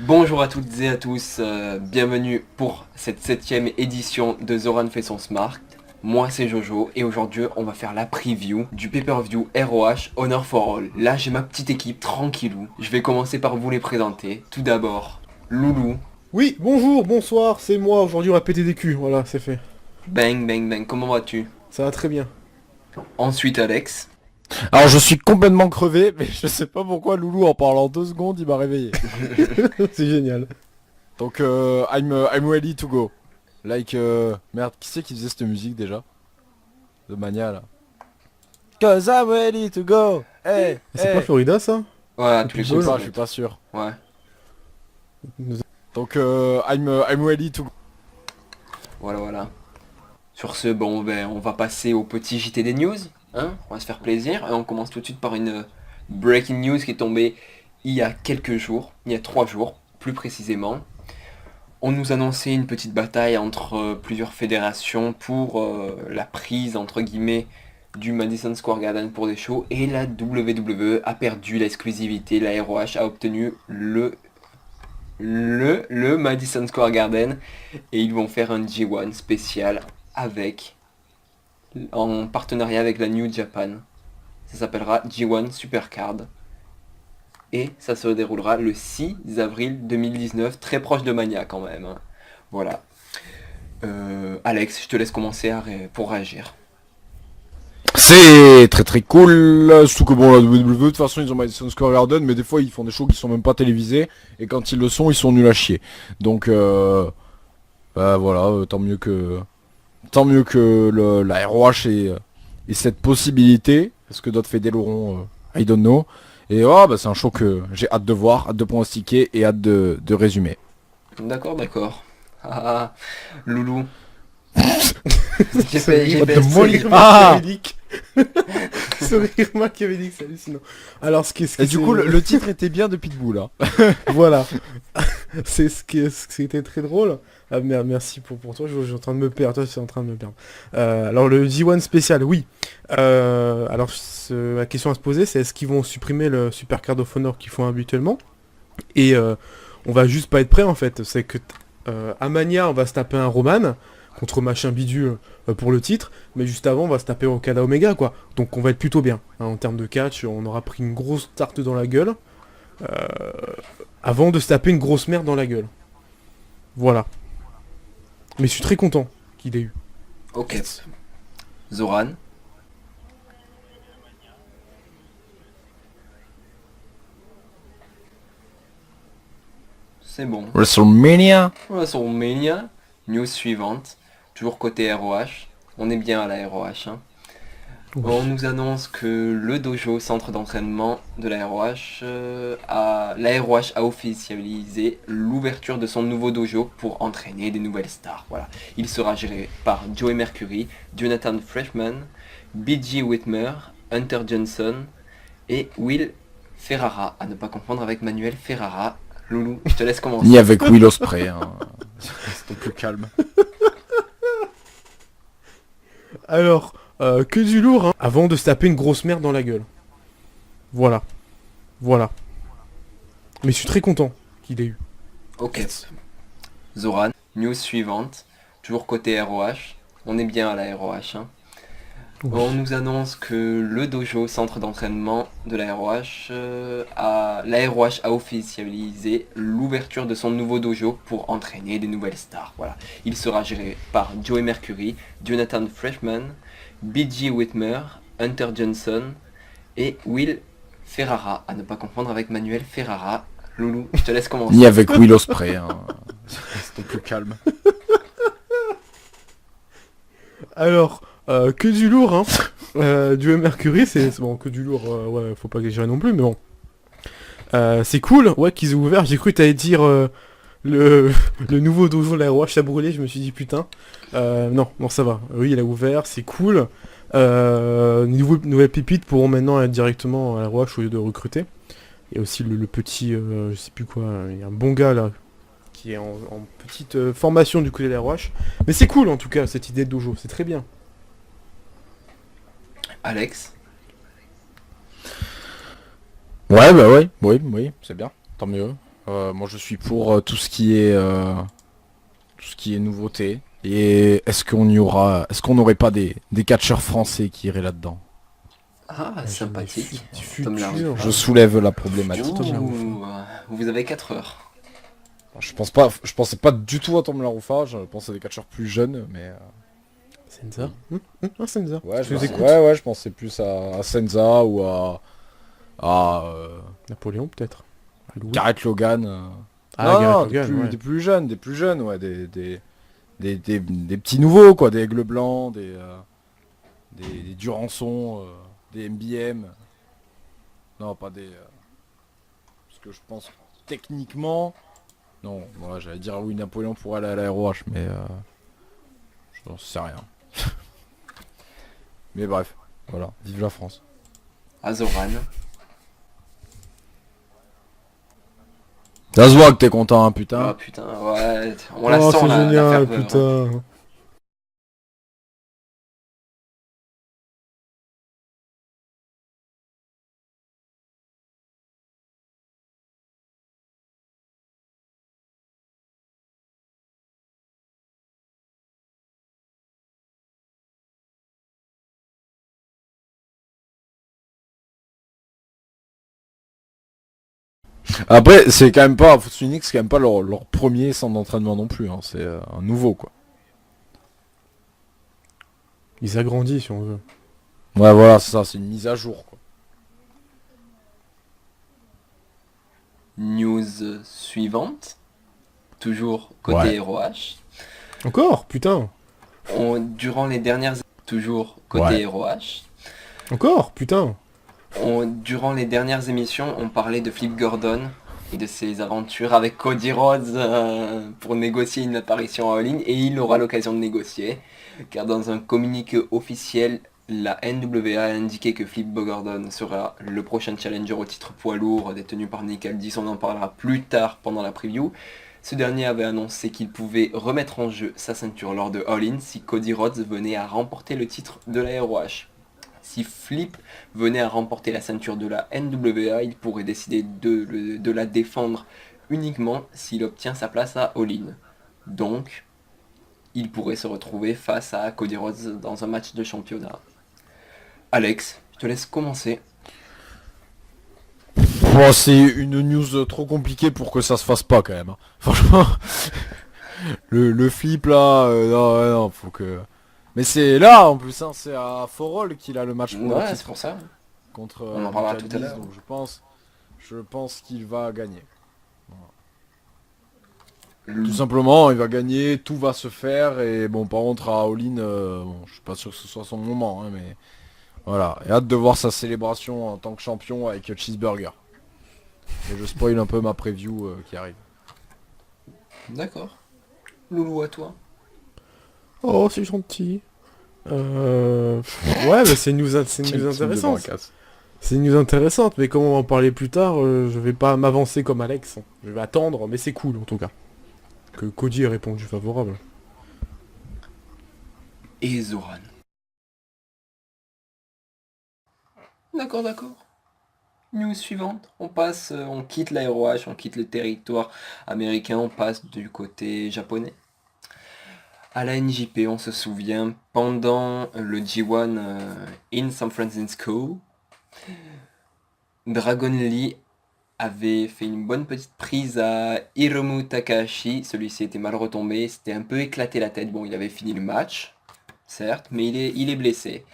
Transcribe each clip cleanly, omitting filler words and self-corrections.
Bonjour à toutes et à tous, bienvenue pour cette 7ème édition de Zoran fait son smart. Moi c'est Jojo et aujourd'hui on va faire la preview du pay-per-view ROH Honor for All. Là j'ai ma petite équipe tranquillou. Je vais commencer par vous les présenter. Tout d'abord, Loulou. Oui, bonjour, bonsoir, c'est moi, aujourd'hui on va péter des culs, voilà, c'est fait. Bang bang bang, comment vas-tu? Ça va très bien. Ensuite Alex. Alors je suis complètement crevé, mais je sais pas pourquoi Loulou en parlant 2 secondes il m'a réveillé. C'est génial. Donc I'm ready to go. Like merde, qui c'est qui faisait cette musique déjà? De Mania là. Cause I'm ready to go. Hey, C'est pas Florida ça? Voilà, tous les Je sais pas, coups. je suis pas sûr. Ouais. Donc I'm ready to go. Voilà. Sur ce, bon ben on va passer au petit JT des news. Hein, on va se faire plaisir et on commence tout de suite par une breaking news qui est tombée il y a quelques jours, il y a 3 jours plus précisément. On nous annonçait une petite bataille entre plusieurs fédérations pour la prise entre guillemets du Madison Square Garden pour des shows et la WWE a perdu l'exclusivité, la ROH a obtenu le Madison Square Garden et ils vont faire un G1 spécial en partenariat avec la New Japan. Ça s'appellera G1 Supercard. Et ça se déroulera le 6 avril 2019, très proche de Mania quand même. Hein. Voilà. Alex, je te laisse commencer pour réagir. C'est très très cool, surtout que bon la WWE de toute façon ils ont Madison Square Garden, mais des fois ils font des shows qui sont même pas télévisés, et quand ils le sont ils sont nuls à chier. Donc voilà, tant mieux que la ROH ait cette possibilité, parce que d'autres fédés l'auront, I don't know. Et c'est un show que j'ai hâte de voir, hâte de pronostiquer et hâte de résumer. D'accord. Ah, Loulou. Ce rire Ah machiavélique. Ce rire machiavélique, c'est hallucinant. Alors Et du coup le titre était bien de Pitbull là. Voilà. C'est ce qui était très drôle. Ah, merci pour toi, je suis en train de me perdre, toi c'est en train de me perdre. Alors le G1 spécial, oui. Alors la question à se poser c'est est-ce qu'ils vont supprimer le Super Card of Honor qu'ils font habituellement? Et on va juste pas être prêt en fait. C'est que à Mania on va se taper un Roman contre machin bidule pour le titre, mais juste avant on va se taper Okada Omega quoi. Donc on va être plutôt bien. Hein, en termes de catch, on aura pris une grosse tarte dans la gueule. Avant de se taper une grosse merde dans la gueule. Voilà. Mais je suis très content qu'il ait eu. Ok. Zoran. C'est bon. WrestleMania. WrestleMania. News suivante. Toujours côté ROH. On est bien à la ROH. Hein. Oui. On nous annonce que le dojo, centre d'entraînement de la ROH, la ROH a officialisé l'ouverture de son nouveau dojo pour entraîner des nouvelles stars. Voilà. Il sera géré par Joey Mercury, Jonathan Freshman, B.G. Whitmer, Hunter Johnson et Will Ferrara, à ne pas confondre avec Manuel Ferrara. Loulou, je te laisse commencer. Ni avec Will Ospreay. Hein. C'était plus calme. Alors, que du lourd, hein. Avant de se taper une grosse merde dans la gueule. Voilà. Mais je suis très content qu'il ait eu. Ok. Zoran, news suivante. Toujours côté ROH. On est bien à la ROH. Hein. Oui. On nous annonce que le dojo, centre d'entraînement de la ROH, la ROH a officialisé l'ouverture de son nouveau dojo pour entraîner des nouvelles stars. Voilà. Il sera géré par Joey Mercury, Jonathan Freshman, B.G. Whitmer, Hunter Johnson et Will Ferrara, à ne pas confondre avec Manuel Ferrara. Loulou, je te laisse commencer. Ni avec Will Ospreay. Hein. C'était plus calme. Alors, que du lourd, hein. Du Mercury, c'est bon, que du lourd, ouais, faut pas exagérer non plus, mais bon. C'est cool, ouais, qu'ils aient ouvert. J'ai cru que t'allais dire le nouveau dojo de la ROH a brûlé, je me suis dit putain. Non, ça va. Oui, il a ouvert, c'est cool. Nouvelle pépite pourront maintenant être directement à la ROH au lieu de recruter. Il y a aussi le petit, je sais plus quoi, il y a un bon gars là, qui est en petite formation du côté de la ROH. Mais c'est cool en tout cas, cette idée de dojo, c'est très bien. Alex. Ouais, oui, c'est bien. Tant mieux. Moi je suis pour tout ce qui est nouveauté. Et est-ce qu'on n'aurait pas des catcheurs français qui iraient là-dedans? Ah, sympathique. Du Tom Larue. futur. Je soulève la problématique. Ouh, vous avez 4 heures. Je pensais pas du tout à Tom Laroufa, je pensais à des catcheurs plus jeunes, mais Senza. Senza. ouais, Je vous écoute. je pensais plus à Senza ou à Napoléon, peut-être. À Louis. Gareth Logan. Ah, Non, Gareth non, Logan, ouais. des plus jeunes, ouais, des petits nouveaux, quoi, des Aigles Blancs, des Durançon, des MBM. Non, pas des... parce que je pense techniquement... Non, voilà, j'allais dire oui, Napoléon pourrait aller à l'AROH, mais je n'en sais rien. Mais bref, voilà, vive la France. Azoran. Ça se voit que t'es content, hein, Ah putain. putain, ouais, on la Oh, sent c'est la génial, ferveur. putain. Après, c'est quand même pas, faut souligner que c'est quand même pas leur premier centre d'entraînement non plus, hein. C'est un nouveau, quoi. Ils agrandissent, si on veut. Ouais, voilà, c'est ça, c'est une mise à jour, quoi. News suivante. Toujours côté Ouais. ROH. Encore, putain. Durant les dernières... Toujours côté Ouais. ROH. Encore, putain. Durant les dernières émissions, on parlait de Flip Gordon et de ses aventures avec Cody Rhodes pour négocier une apparition en all-in, et il aura l'occasion de négocier, car dans un communiqué officiel, la NWA a indiqué que Flip Gordon sera le prochain challenger au titre poids lourd détenu par Nick Aldis. On en parlera plus tard pendant la preview. Ce dernier avait annoncé qu'il pouvait remettre en jeu sa ceinture lors de All-In si Cody Rhodes venait à remporter le titre de la ROH. Si Flip venait à remporter la ceinture de la NWA, il pourrait décider de la défendre uniquement s'il obtient sa place à All-In. Donc, il pourrait se retrouver face à Cody Rhodes dans un match de championnat. Alex, je te laisse commencer. Bon, c'est une news trop compliquée pour que ça se fasse pas, quand même, hein. Franchement, le flip, là, non, ouais, non, faut que... Mais c'est là, en plus, hein, c'est à Forol qu'il a le match pour le Ouais, c'est titre pour ça. contre On en parlera Nick tout à Aldis, l'heure. donc je pense qu'il va gagner. Tout simplement, il va gagner, tout va se faire, et bon, par contre, à All-In, bon, je suis pas sûr que ce soit son moment, hein, mais voilà. Et hâte de voir sa célébration en tant que champion avec Cheeseburger. Et je spoil un peu ma preview qui arrive. D'accord. Loulou, à toi. Oh, c'est gentil. Ouais, bah c'est une news, c'est une news Team de intéressante. Bracasse. C'est une news intéressante, mais comme on va en parler plus tard, je vais pas m'avancer comme Alex. Je vais attendre, mais c'est cool en tout cas. Que Cody ait répondu favorable. Et Zoran. D'accord, d'accord. News suivante. On quitte la ROH, on quitte le territoire américain, on passe du côté japonais. À la NJP, on se souvient, pendant le G1 in San Francisco, Dragon Lee avait fait une bonne petite prise à Hiromu Takahashi. Celui-ci était mal retombé, c'était un peu éclaté la tête. Bon, il avait fini le match, certes, mais il est blessé.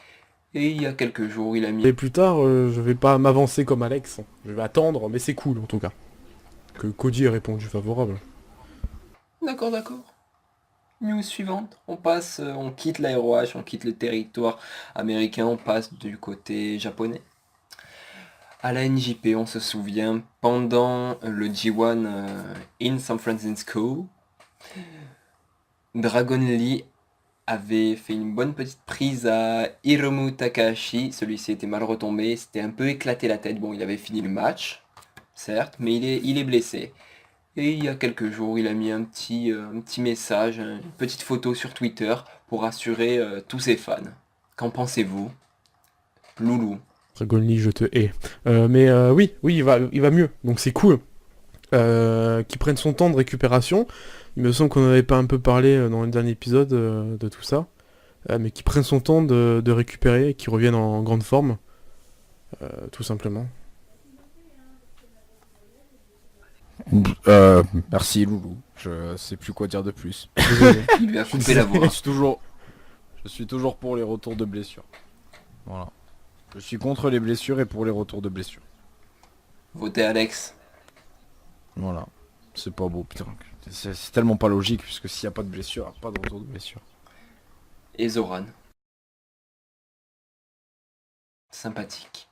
Et il y a quelques jours, il a mis... Et plus tard, je vais pas m'avancer comme Alex. Je vais attendre, mais c'est cool en tout cas. Que Cody ait répondu favorable. D'accord, d'accord. News suivante. On quitte la ROH, on quitte le territoire américain, on passe du côté japonais. À la NJP, on se souvient, pendant le G1 in San Francisco, Dragon Lee avait fait une bonne petite prise à Hiromu Takahashi. Celui-ci était mal retombé, c'était un peu éclaté la tête. Bon, il avait fini le match, certes, mais il est blessé. Et il y a quelques jours, il a mis un petit message, une petite photo sur Twitter pour rassurer tous ses fans. Qu'en pensez-vous, Loulou? Dragon Lee, je te hais. Mais oui, il va mieux, donc c'est cool. qui prenne son temps de récupération. Il me semble qu'on en avait pas un peu parlé dans le dernier épisode de tout ça. Mais qui prenne son temps de récupérer et qui revienne en grande forme. Tout simplement. Merci Loulou. Je sais plus quoi dire de plus. Désolé. Il lui a coupé la voix. Je suis toujours pour les retours de blessures. Voilà. Je suis contre les blessures et pour les retours de blessures. Votez Alex. Voilà. C'est pas beau, putain. C'est tellement pas logique, puisque s'il n'y a pas de blessure, pas de retour de blessure. Et Zoran. Sympathique.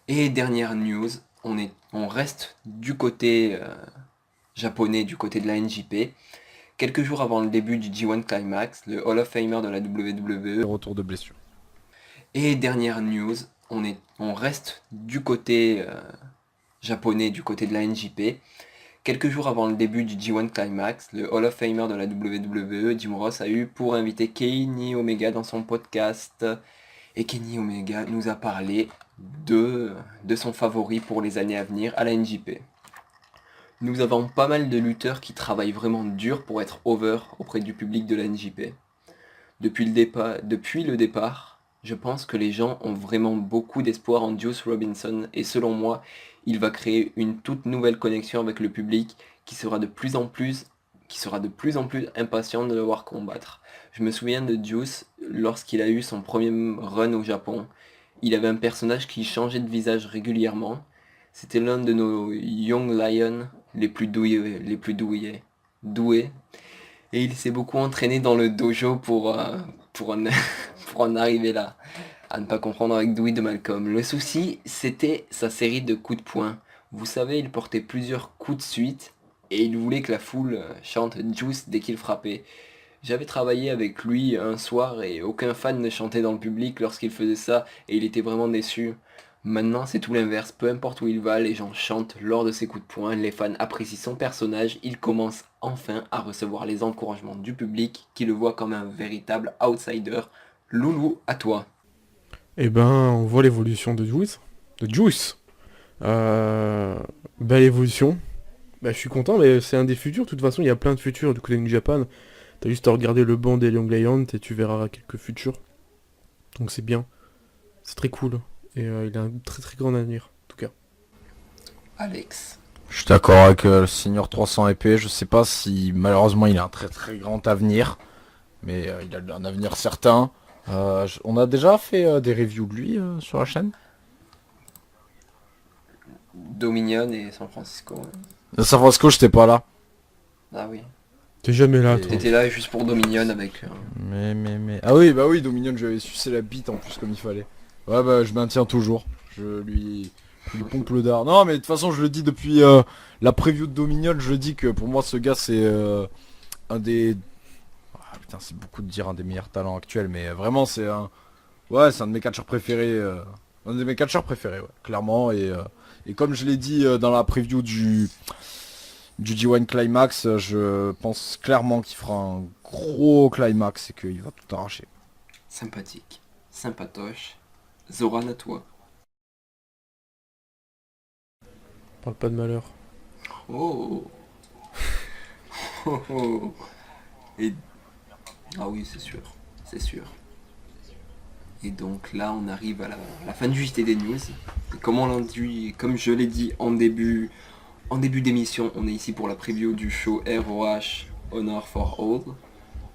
Et dernière news, on reste du côté japonais, du côté de la NJP. Quelques jours avant le début du G1 Climax, le Hall of Famer de la Les WWE. retours de blessure. Et dernière news, on reste du côté japonais, du côté de la NJP. Quelques jours avant le début du G1 Climax, le Hall of Famer de la WWE, Jim Ross, a eu pour inviter Kenny Omega dans son podcast. Et Kenny Omega nous a parlé de son favori pour les années à venir à la NJP. Nous avons pas mal de lutteurs qui travaillent vraiment dur pour être over auprès du public de la NJP. Depuis le départ, je pense que les gens ont vraiment beaucoup d'espoir en Juice Robinson et selon moi, il va créer une toute nouvelle connexion avec le public qui sera de plus en plus impatient de le voir combattre. Je me souviens de Juice lorsqu'il a eu son premier run au Japon. Il avait un personnage qui changeait de visage régulièrement. C'était l'un de nos Young Lions les plus doués. Et il s'est beaucoup entraîné dans le dojo pour en arriver là. À ne pas confondre avec Dewey de Malcolm. Le souci, c'était sa série de coups de poing. Vous savez, il portait plusieurs coups de suite et il voulait que la foule chante Juice dès qu'il frappait. J'avais travaillé avec lui un soir et aucun fan ne chantait dans le public lorsqu'il faisait ça et il était vraiment déçu. Maintenant, c'est tout l'inverse. Peu importe où il va, les gens chantent lors de ses coups de poing, les fans apprécient son personnage, il commence enfin à recevoir les encouragements du public qui le voit comme un véritable outsider. Loulou, à toi. Et ben, on voit l'évolution de Juice. Belle évolution. Bah, je suis content, mais c'est un des futurs. De toute façon, il y a plein de futurs du côté de New Japan. T'as juste à regarder le banc des Young Lions et tu verras quelques futurs. Donc c'est bien. C'est très cool. Et il a un très très grand avenir, en tout cas. Alex. Je suis d'accord avec le Senior 300 épée. Je sais pas si malheureusement il a un très très grand avenir. Mais il a un avenir certain. On a déjà fait des reviews de lui sur la chaîne. Dominion et San Francisco. San Francisco, j'étais pas là. Ah oui. T'es jamais là, Et- toi. T'étais là juste pour Dominion avec... Mais... Ah oui, bah oui, Dominion, je lui avais sucé la bite en plus comme il fallait. Ouais, bah je maintiens toujours. Je lui pompe le dard. Non, mais de toute façon, je le dis depuis la preview de Dominion, je le dis que pour moi, ce gars, c'est un des... Ah, putain, c'est beaucoup de dire un des meilleurs talents actuels, mais vraiment, c'est un... Ouais, c'est un de mes catcheurs préférés. Un de mes catcheurs préférés, ouais, clairement. Et comme je l'ai dit dans la preview du G1 Climax, je pense clairement qu'il fera un gros climax et qu'il va tout arracher. Sympathique. Sympatoche. Zoran, à toi. Parle pas de malheur. Oh. Oh, oh. Et... Ah oui, c'est sûr. C'est sûr. Et donc là, on arrive à la fin du JT des News. Et comme je l'ai dit en début d'émission, on est ici pour la preview du show ROH Honor for All.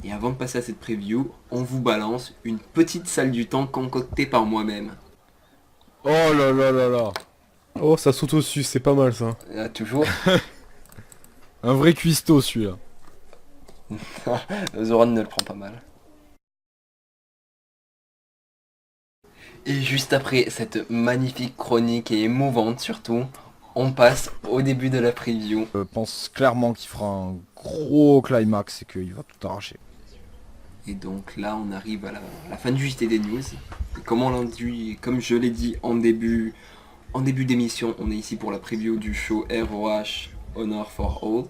Et avant de passer à cette preview, on vous balance une petite salle du temps concoctée par moi-même. Oh là là là là. Oh, ça saute au-dessus, c'est pas mal ça. Là, toujours, Un vrai cuistot celui-là. Zoran ne le prend pas mal. Et juste après cette magnifique chronique et émouvante surtout, on passe au début de la preview. Je pense clairement qu'il fera un gros climax et qu'il va tout arracher. Et donc là, on arrive à la fin du JT des News. Et comme je l'ai dit en début d'émission, on est ici pour la preview du show ROH Honor for All.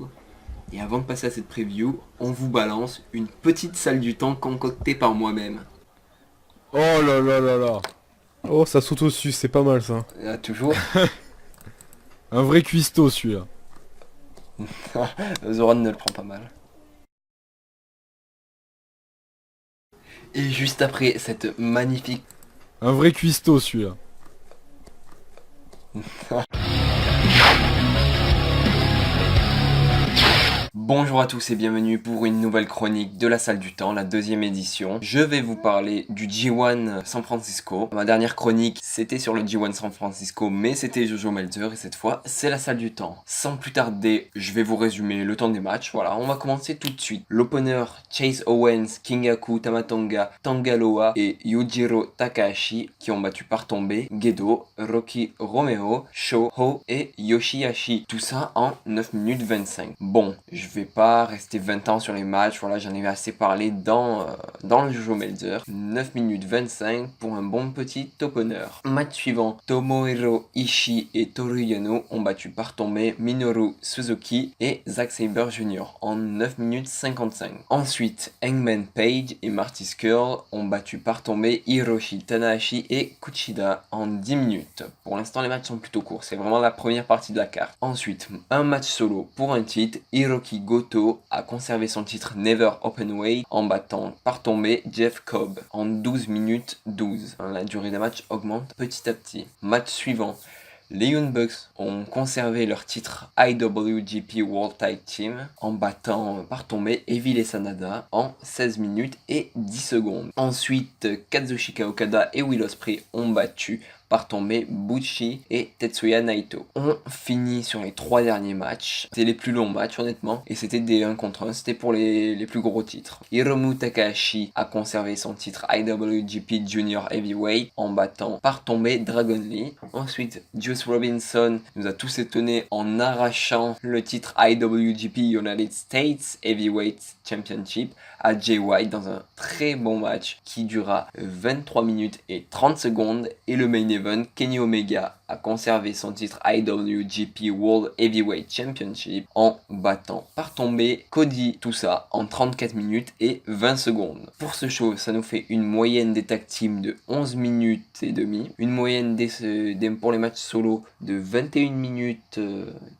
Et avant de passer à cette preview, on vous balance une petite salle du temps concoctée par moi-même. Oh là là là là. Oh, ça saute au-dessus, c'est pas mal ça. Là, toujours, Un vrai cuistot celui-là. Zoran ne le prend pas mal. Et juste après cette magnifique... Un vrai cuistot celui-là. Bonjour à tous et bienvenue pour une nouvelle chronique de la salle du temps, la deuxième édition. Je vais vous parler du G1 San Francisco. Ma dernière chronique, c'était sur le G1 San Francisco, mais c'était Jojo Melzer et cette fois, c'est la salle du temps. Sans plus tarder, je vais vous résumer le temps des matchs. Voilà, on va commencer tout de suite. L'opener, Chase Owens, Kingaku Tamatonga, Tangaloa et Yujiro Takahashi qui ont battu par tombée Gedo, Rocky Romero, Sho Ho et Yoshihashi. Tout ça en 9 minutes 25. Bon, je vais pas rester 20 ans sur les matchs, voilà, j'en ai assez parlé dans le Jojo Melzer. 9 minutes 25 pour un bon petit opener. Match suivant, Tomohiro Ishii et Toru Yano ont battu par tombée Minoru Suzuki et Zack Sabre Jr. en 9 minutes 55. Ensuite, Hangman Page et Marty Scurll ont battu par tombée Hiroshi Tanahashi et Kuchida en 10 minutes. Pour l'instant, les matchs sont plutôt courts, c'est vraiment la première partie de la carte. Ensuite, un match solo pour un titre, Hiroki Goto a conservé son titre Never Openweight en battant par tombée Jeff Cobb en 12 minutes 12. La durée des matchs augmente petit à petit. Match suivant. Les Young Bucks ont conservé leur titre IWGP World Tag Team en battant par tombée Evil Sanada en 16 minutes et 10 secondes. Ensuite, Kazuchika Okada et Will Ospreay ont battu par tombée Bushi et Tetsuya Naito. On finit sur les 3 derniers matchs. C'était les plus longs matchs honnêtement et c'était des 1 contre 1, c'était pour les plus gros titres. Hiromu Takahashi a conservé son titre IWGP Junior Heavyweight en battant par tombée Dragon Lee. Ensuite, Juice Robinson nous a tous étonnés en arrachant le titre IWGP United States Heavyweight Championship à Jay White dans un très bon match qui dura 23 minutes et 30 secondes et le main event, Kenny Omega a conservé son titre IWGP World Heavyweight Championship en battant par tombée Cody, tout ça en 34 minutes et 20 secondes. Pour ce show, ça nous fait une moyenne des tag teams de 11 minutes et demie, une moyenne pour les matchs solo de 21 minutes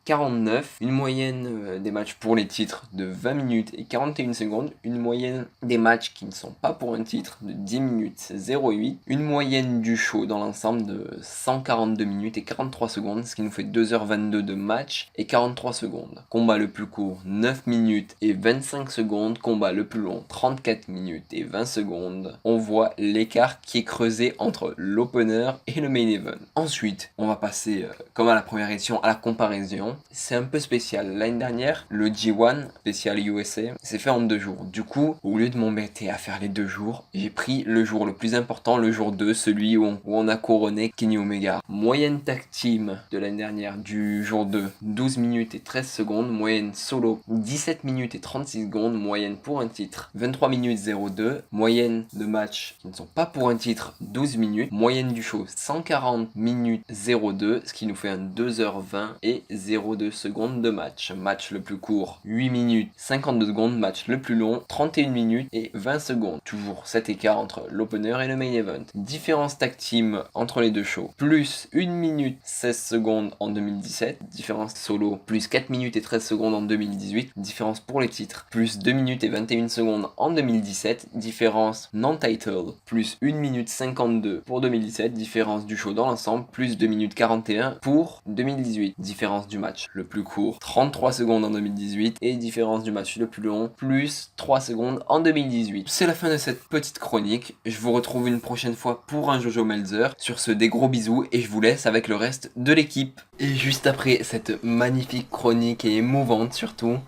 49, une moyenne des matchs pour les titres de 20 minutes et 41 secondes, une moyenne des matchs qui ne sont pas pour un titre de 10 minutes 08, une moyenne du show dans l'ensemble de 142 minutes et 43 secondes, ce qui nous fait 2h22 de match et 43 secondes. Combat le plus court 9 minutes et 25 secondes, combat le plus long 34 minutes et 20 secondes. On voit l'écart qui est creusé entre l'opener et le main event. Ensuite, on va passer comme à la première édition à la comparaison. C'est un peu spécial. L'année dernière, le G1 spécial USA s'est fait en 2 jours. Du coup, au lieu de m'embêter à faire les 2 jours, j'ai pris le jour le plus important, le jour 2, celui où on a couronné Kenny Omega. Moyenne tag team de l'année dernière du jour 2, 12 minutes et 13 secondes. Moyenne solo, 17 minutes et 36 secondes. Moyenne pour un titre, 23 minutes 02. Moyenne de match qui ne sont pas pour un titre, 12 minutes. Moyenne du show, 140 minutes 02, ce qui nous fait un 2h20 et 02 secondes de match. Match le plus court, 8 minutes 52 secondes. Match le plus long, 31 minutes et 20 secondes. Toujours cet écart entre l'opener et le main event. Différence tag team entre les deux shows, plus 1 minute 16 secondes en 2017, différence solo, plus 4 minutes et 13 secondes en 2018, différence pour les titres, plus 2 minutes et 21 secondes en 2017, différence non-title, plus 1 minute 52 pour 2017, différence du show dans l'ensemble, plus 2 minutes 41 pour 2018, différence du match le plus court, 33 secondes en 2018, et différence du match le plus long, plus 3 secondes en 2018. C'est la fin de cette petite chronique, je vous retrouve une prochaine fois pour un Jojo Melzer. Sur ce, des gros bisous et je vous laisse avec le reste de l'équipe. Et juste après cette magnifique chronique et émouvante surtout,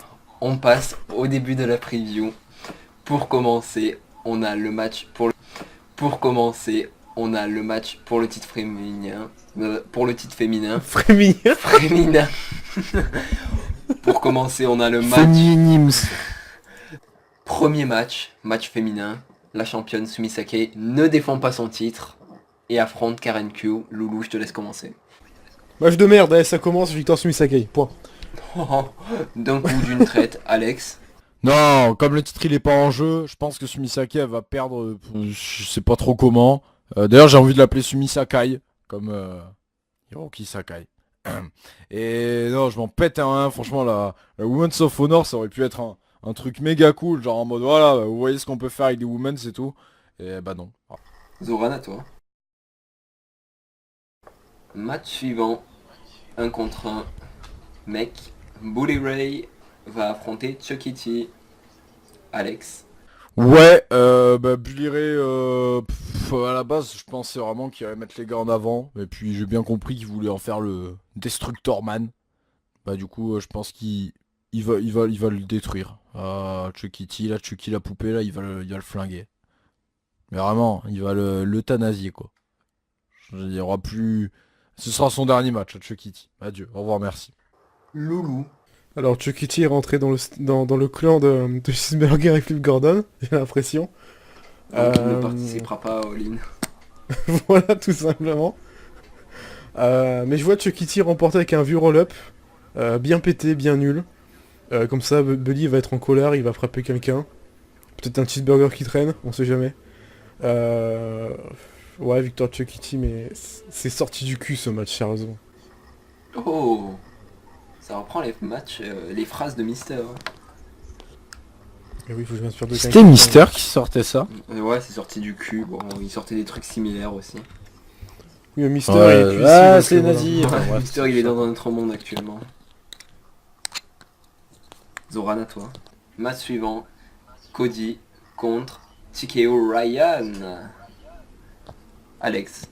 on passe au début de la preview. Pour commencer, on a le match pour le titre féminin. Féminin. Pour commencer, on a le match. Féminims. Premier match féminin. La championne Sumi Sakai ne défend pas son titre et affronte Karen Q. Loulou, je te laisse commencer. Match de merde, allez, ça commence, victoire Sumi Sakai, point. D'un coup d'une traite, Alex. Non, comme le titre il est pas en jeu, je pense que Sumisaki elle va perdre, je sais pas trop comment. D'ailleurs j'ai envie de l'appeler Sumi Sakai, comme Hiroki Sakai. Et non, je m'en pète un, franchement, la Women's of Honor, ça aurait pu être un truc méga cool, genre en mode, voilà, vous voyez ce qu'on peut faire avec des women, c'est tout. Et bah non. Zoran, à toi. Match suivant. 1 contre 1. Mec. Bully Ray va affronter Chucky T. Alex. Ouais, bah Bully Ray, à la base, je pensais vraiment qu'il allait mettre les gars en avant, et puis j'ai bien compris qu'il voulait en faire le Destructor Man. Bah du coup, je pense qu'il va le détruire. Chucky T, là, Chucky la poupée, là, il va le flinguer. Mais vraiment, il va l'euthanasier, quoi. Il y aura plus... Ce sera son dernier match, Chucky T. Adieu, au revoir, merci. Loulou. Alors Chucky T est rentré dans le clan de Cheeseburger et Flip Gordon, j'ai l'impression. Donc il ne participera pas à All-In. Voilà, tout simplement. Mais je vois Chucky T remporter avec un vieux roll-up, bien pété, bien nul. Comme ça, Buddy va être en colère, il va frapper quelqu'un. Peut-être un cheeseburger qui traîne, on sait jamais. Ouais, victoire de Chucky T, mais c'est sorti du cul ce match, sérieusement. Oh. Ça reprend les matchs, les phrases de Mister. Et oui, faut que je m'inspire de C'était quelqu'un. Mister qui sortait ça. Ouais, c'est sorti du cul. Bon, il sortait des trucs similaires aussi. Oui, mais Mister Ouais, il est cuit, ah, donc, c'est voilà. nazi. Enfin, bref, Mister, il est dans un autre monde actuellement. Zoran, à toi. Match suivant. Cody contre TKO Ryan. Alex.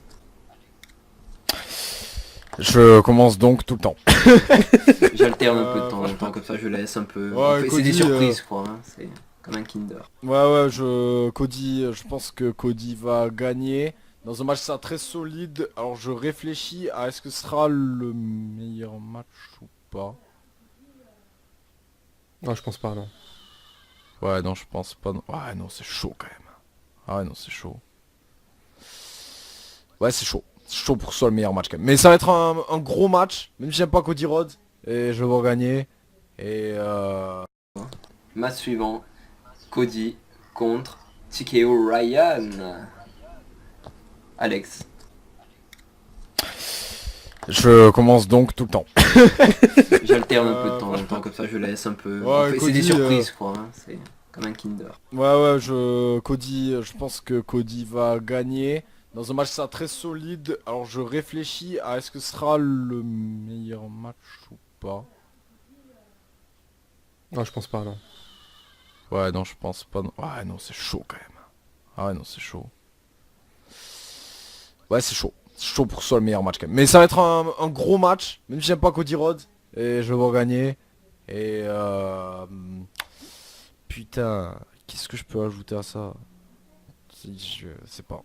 Je commence donc tout le temps. J'alterne un peu de temps en temps, comme ça je laisse un peu. Ouais, En fait, c'est Cody, des surprises quoi, hein. C'est comme un Kinder. Ouais, je pense que Cody va gagner. Dans un match ça très solide. Alors je réfléchis à est-ce que ce sera le meilleur match ou pas. Non, je pense pas, non. Ouais, non, je pense pas. Non. Ouais, non, c'est chaud quand même. Ah ouais, non, c'est chaud. Ouais, c'est chaud. C'est chaud pour que ce soit le meilleur match quand même. Mais ça va être un gros match. Même si j'aime pas Cody Rhodes. Et je vais gagner. Et Match suivant. Cody contre TKO Ryan. Alex. je commence donc tout le temps. J'alterne un peu de temps en temps, comme ça je laisse un peu. Ouais, En fait, c'est Cody, des surprises quoi, hein. C'est comme un Kinder. Ouais, je pense que Cody va gagner. Dans un match ça très solide. Alors je réfléchis à est-ce que ce sera le meilleur match ou pas. Non, je pense pas, non. Ouais, non, je pense pas. Non. Ouais, non, c'est chaud quand même. Ah ouais, non, c'est chaud. Ouais, c'est chaud. C'est chaud pour que ce soit le meilleur match quand même. Mais ça va être un gros match. Même si j'aime pas Cody Rhodes. Et je vais gagner. Et putain, qu'est-ce que je peux ajouter à ça? Je sais pas.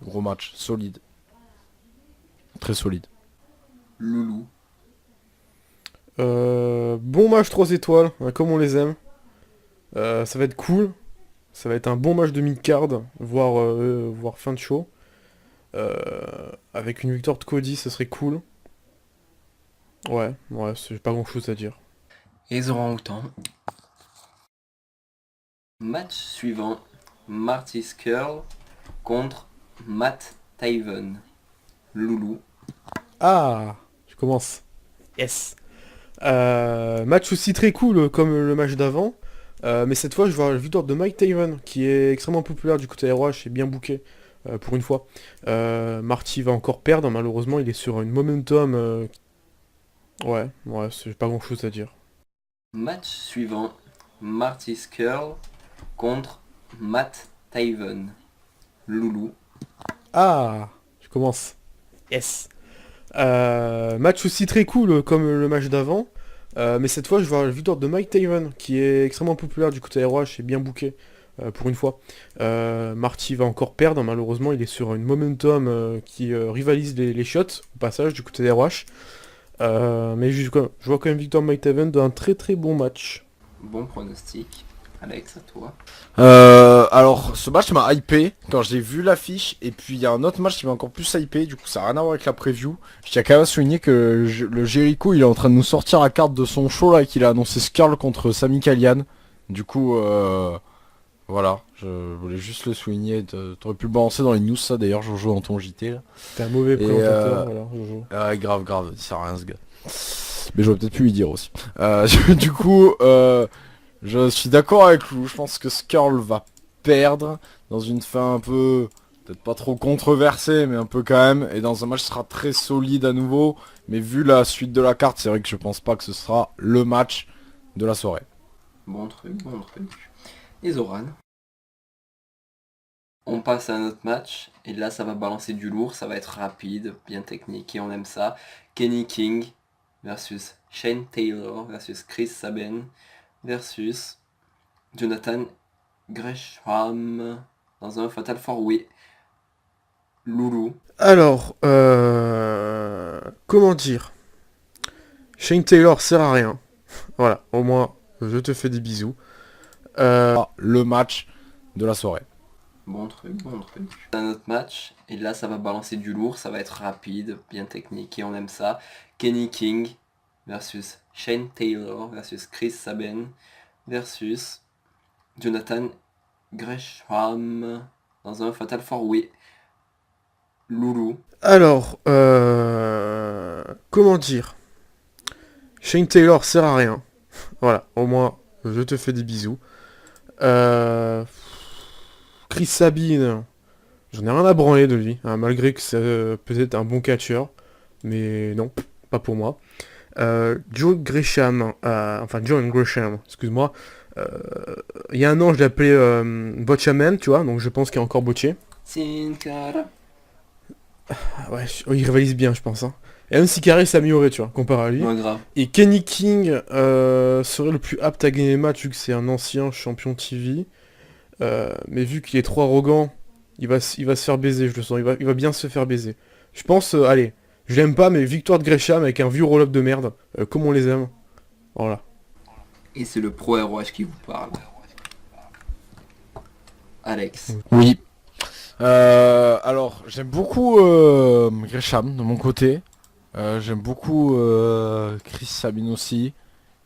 Gros match, solide. Très solide. Loulou. Bon match 3 étoiles, hein, comme on les aime. Ça va être cool. Ça va être un bon match de mid-card, voire fin de show. Avec une victoire de Cody, ce serait cool. Ouais, c'est pas grand chose à dire. Et Zoran Outan. Match suivant. Marty Skrull contre Matt Taven. Loulou. Ah, je commence. Yes. Match aussi très cool comme le match d'avant. Mais cette fois, je vois la victoire de Mike Taven, qui est extrêmement populaire du côté ROH et bien booké pour une fois. Marty va encore perdre, malheureusement, il est sur une momentum. Ouais, c'est pas grand chose à dire. Match suivant. Marty Skrull contre Matt Taven. Loulou. Ah, je commence. Yes. Match aussi très cool comme le match d'avant. Mais cette fois, je vois la victoire de Mike Taven, qui est extrêmement populaire du côté ROH et bien booké pour une fois. Marty va encore perdre, malheureusement, il est sur une momentum qui rivalise les shots au passage du côté des ROH. Mais je vois quand même victoire de Mike Taven d'un très très bon match. Bon pronostic. Alex, à toi. Alors ce match m'a hypé quand j'ai vu l'affiche, et puis il y a un autre match qui m'a encore plus hypé, du coup ça n'a rien à voir avec la preview. Je tiens quand même à souligner que le Jericho il est en train de nous sortir la carte de son show là, qu'il a annoncé Skrull contre Sami Callihan. Du coup Voilà, je voulais juste le souligner. T'aurais pu le balancer dans les news, ça d'ailleurs, Jojo, dans ton JT là. T'es un mauvais Et, présentateur, voilà, Jojo. Grave, il sert à rien ce gars. Mais j'aurais peut-être pu lui dire aussi. Du coup, je suis d'accord avec Lou, je pense que Skrull va perdre dans une fin un peu, peut-être pas trop controversée, mais un peu quand même, et dans un match qui sera très solide à nouveau, mais vu la suite de la carte, c'est vrai que je pense pas que ce sera le match de la soirée. Bon truc, bon truc. Et Zoran. On passe à un autre match, et là ça va balancer du lourd, ça va être rapide, bien technique, et on aime ça. Kenny King versus Shane Taylor versus Chris Sabin versus Jonathan Gresham dans un Fatal 4-Way. Loulou. Alors, comment dire? Shane Taylor sert à rien. Voilà, au moins, je te fais des bisous. Le match de la soirée. Bon truc, bon truc. Un autre match, et là ça va balancer du lourd, ça va être rapide, bien technique, et on aime ça. Kenny King versus Shane Taylor versus Chris Sabin versus Jonathan Gresham dans un Fatal 4-Way. Loulou. Alors, comment dire? Shane Taylor sert à rien. Voilà, au moins, je te fais des bisous. Chris Sabin, j'en ai rien à branler de lui, hein, malgré que c'est peut-être un bon catcheur. Mais non, pas pour moi. John Gresham, John Gresham, excuse-moi. Il y a un an, je l'appelais Botchaman, tu vois, donc je pense qu'il est encore botché. Sin cara. Ah ouais, il rivalise bien, je pense. Hein. Et même si Carré s'est amélioré, tu vois, comparé à lui. Moins grave. Et Kenny King serait le plus apte à gagner les matchs, vu que c'est un ancien champion TV. Mais vu qu'il est trop arrogant, il va se faire baiser, je le sens. Il va bien se faire baiser. Je pense, allez, je l'aime pas, mais victoire de Gresham avec un vieux roll-up de merde, comme on les aime. Voilà. Et c'est le pro ROH qui vous parle. Alex. Oui. Alors, j'aime beaucoup Gresham de mon côté. J'aime beaucoup Chris Sabin aussi.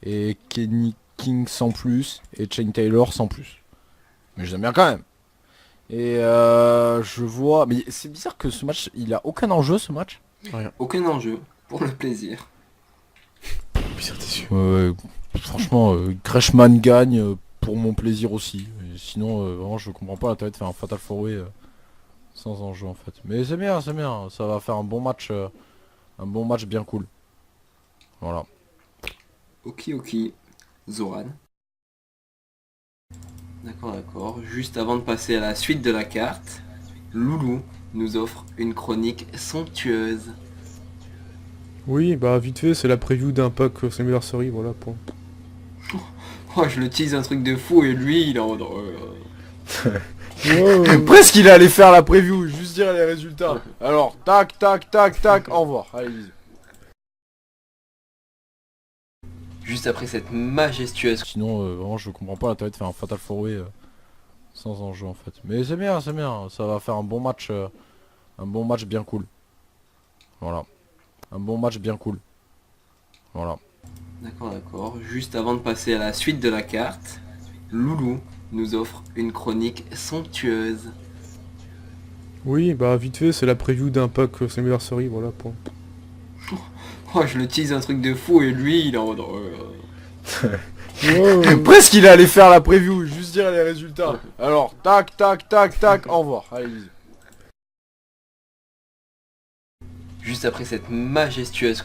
Et Kenny King sans plus. Et Shane Taylor sans plus. Mais je l'aime bien quand même. Et je vois... Mais c'est bizarre que ce match, il a aucun enjeu ce match. Rien. Aucun enjeu, pour le plaisir. Putain, t'es sûr. Franchement, Gresham gagne pour mon plaisir aussi. Et sinon, vraiment, je comprends pas l'intérêt de faire un Fatal 4-Way sans enjeu en fait. Mais c'est bien, c'est bien. Ça va faire un bon match bien cool. Voilà. Ok. Zoran. D'accord. Juste avant de passer à la suite de la carte, Loulou nous offre une chronique somptueuse. Oui, bah vite fait, c'est la preview d'un pack Slammiversary, voilà, point. Oh, je le tease un truc de fou et lui, il est en... Presque il allait faire la preview, juste dire les résultats. Alors, tac, au revoir. Allez, bisous. Juste après cette majestueuse... Sinon, vraiment, je comprends pas l'intérêt de faire un Fatal 4-Way sans enjeu en fait. Mais c'est bien, c'est bien. Ça va faire un bon match bien cool. Voilà. Un bon match bien cool. Voilà. D'accord. Juste avant de passer à la suite de la carte, Loulou nous offre une chronique somptueuse. Oui, bah vite fait, c'est la preview d'un pack Slammiversary, voilà, point. Oh, je le tease un truc de fou et lui, il est en... Presque il allait faire la preview, juste dire les résultats. Alors, tac, au revoir. Allez, bisous. Juste après cette majestueuse...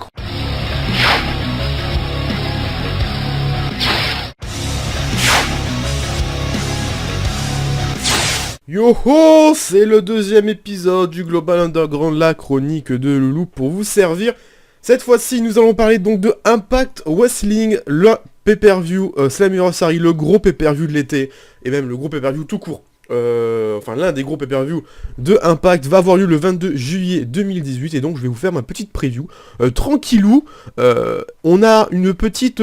Yo-ho, c'est le deuxième épisode du Global Underground, la chronique de Loulou pour vous servir. Cette fois-ci, nous allons parler donc de Impact Wrestling, le pay-per-view Slammiversary, le gros pay-per-view de l'été, et même le gros pay-per-view tout court. L'un des gros pay-per-view de Impact va avoir lieu le 22 juillet 2018, et donc je vais vous faire ma petite preview. Tranquillou, on a une petite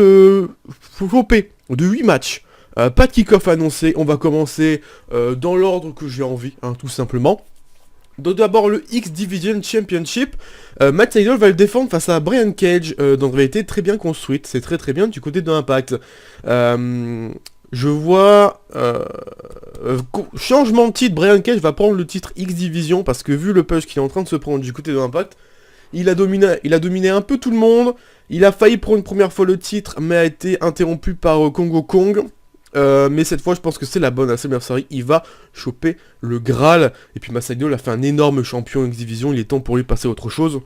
flopée de 8 matchs. Pas de kick-off annoncé, on va commencer dans l'ordre que j'ai envie, hein, tout simplement. Donc d'abord le X-Division Championship, Matt Sydal va le défendre face à Brian Cage, dans une réalité très bien construite, c'est très bien du côté de Impact. je vois changement de titre. Brian Cage va prendre le titre X Division parce que vu le push qu'il est en train de se prendre du côté de l'Impact, il a dominé un peu tout le monde. Il a failli prendre une première fois le titre, mais a été interrompu par Kongo Kong. Mais cette fois, je pense que c'est la bonne à Slammiversary. Il va choper le Graal. Et puis Masvidal a fait un énorme champion X Division. Il est temps pour lui de passer à autre chose.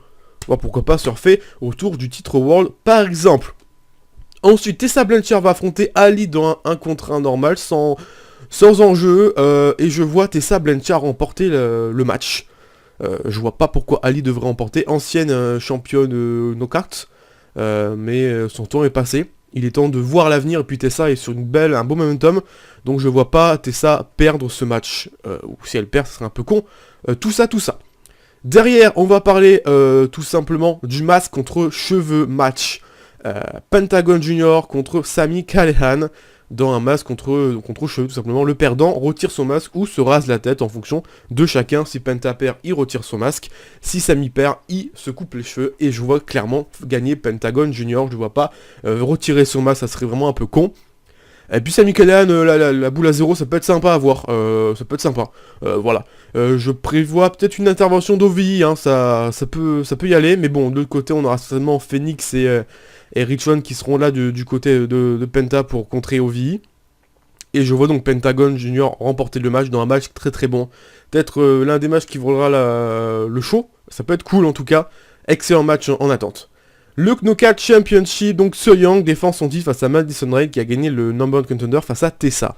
Bon, pourquoi pas surfer autour du titre World, par exemple. Ensuite, Tessa Blanchard va affronter Ali dans un 1 contre 1 normal, sans enjeu. Et je vois Tessa Blanchard remporter le match. Je vois pas pourquoi Ali devrait remporter. Ancienne championne knockout. Mais son temps est passé. Il est temps de voir l'avenir. Et puis Tessa est sur un beau momentum. Donc je vois pas Tessa perdre ce match. Ou si elle perd, ce serait un peu con. Tout ça. Derrière, on va parler tout simplement du masque contre cheveux match. Pentagon Junior contre Sami Callihan dans un masque contre cheveux, tout simplement. Le perdant retire son masque ou se rase la tête en fonction de chacun. Si Penta perd, il retire son masque. Si Sami perd, il se coupe les cheveux. Et je vois clairement gagner Pentagon Junior. Je ne vois pas retirer son masque, ça serait vraiment un peu con. Et puis Sami Callihan, la boule à zéro, ça peut être sympa à voir. Ça peut être sympa. Voilà. Je prévois peut-être une intervention d'OVI, hein, ça peut y aller. Mais bon, de l'autre côté, on aura certainement Phoenix et Rich One qui seront là du côté de Penta pour contrer OVI. Et je vois donc Pentagon Junior remporter le match dans un match très très bon. Peut-être l'un des matchs qui vaudra le show. Ça peut être cool en tout cas. Excellent match en attente. Le Knockout Championship, donc So Young défend son titre face à Madison Rayne qui a gagné le number one contender face à Tessa.